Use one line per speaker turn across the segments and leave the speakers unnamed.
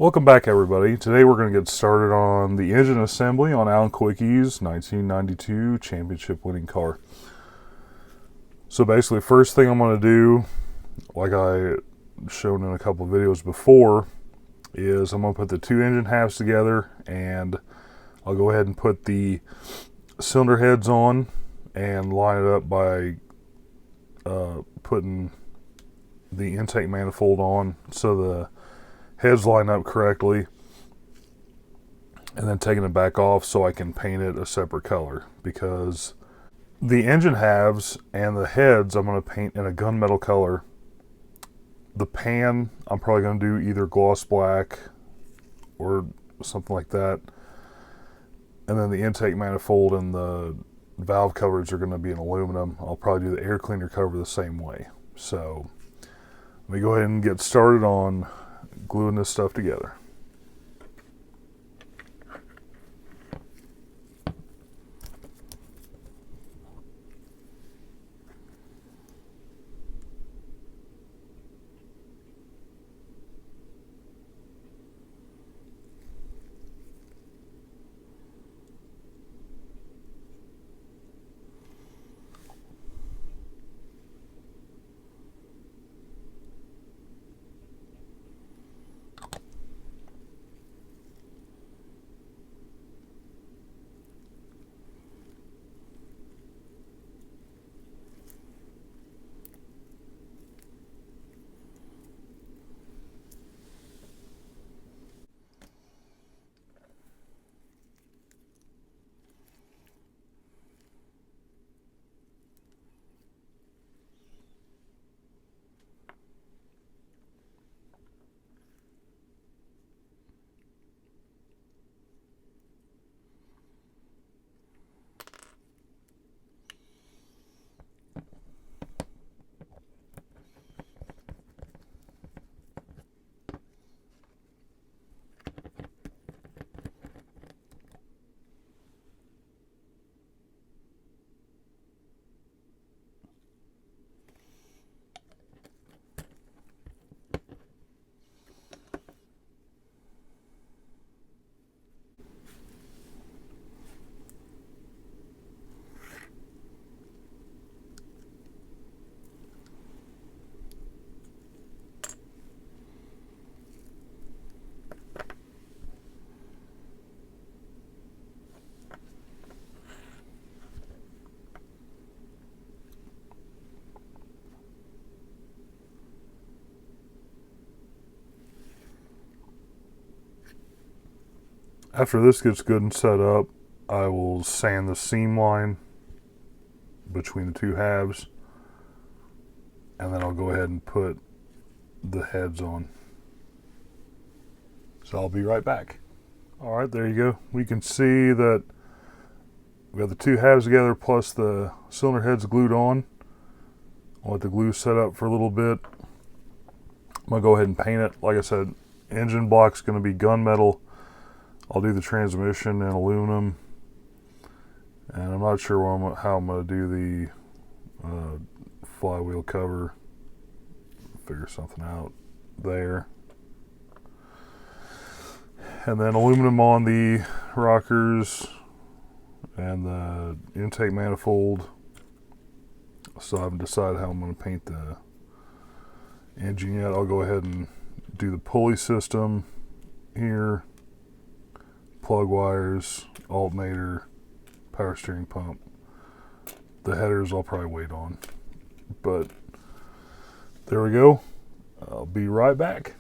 Welcome back, everybody. Today we're going to get started on the engine assembly on Alan Kulwicki's 1992 championship winning car. So basically, first thing I'm going to do, like I shown in a couple of videos before, is I'm going to put the two engine halves together, and I'll go ahead and put the cylinder heads on and line it up by putting the intake manifold on so the heads line up correctly, and then taking it back off so I can paint it a separate color, because the engine halves and the heads I'm going to paint in a gunmetal color. The pan I'm probably going to do either gloss black or something like that, and then the intake manifold and the valve covers are going to be in aluminum. I'll probably do the air cleaner cover the same way. So let me go ahead and get started on gluing this stuff together. After this gets good and set up, I will sand the seam line between the two halves, and then I'll go ahead and put the heads on. So I'll be right back. Alright, there you go. We can see that we have the two halves together plus the cylinder heads glued on. I'll let the glue set up for a little bit. I'm going to go ahead and paint it. Like I said, engine block's going to be gunmetal. I'll do the transmission in aluminum, and I'm not sure how I'm going to do the flywheel cover. Figure something out there. And then aluminum on the rockers and the intake manifold. So I haven't decided how I'm going to paint the engine yet. I'll go ahead and do the pulley system here, plug wires, alternator, power steering pump. The headers I'll probably wait on, but there we go. I'll be right back.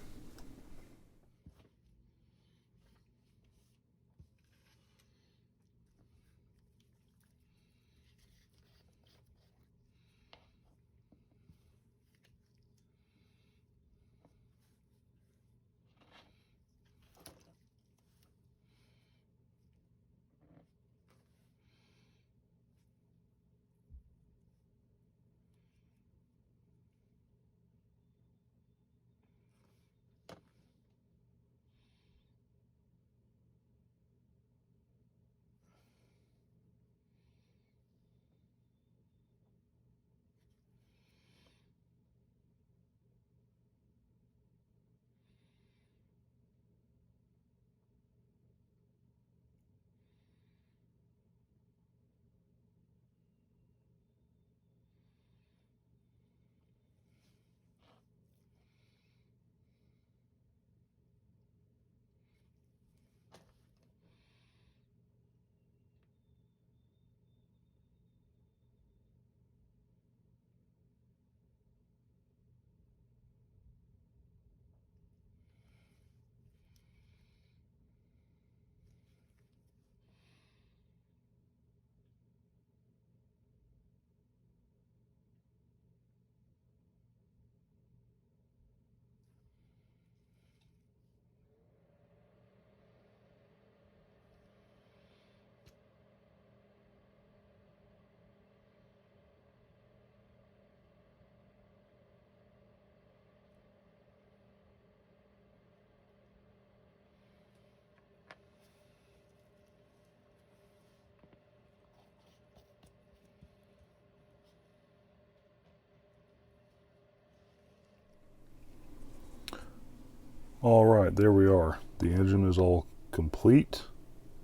All right, there we are. The engine is all complete,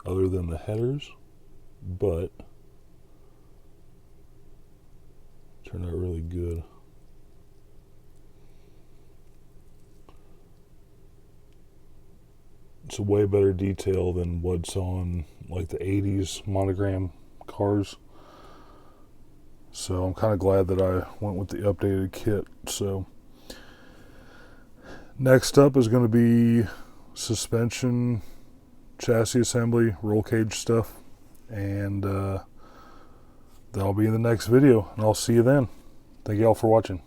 other than the headers, but turned out really good. It's a way better detail than what's on like the 80s monogram cars. So I'm kind of glad that I went with the updated kit. So next up is going to be suspension, chassis assembly, roll cage stuff, and that'll be in the next video, and I'll see you then. Thank you all for watching.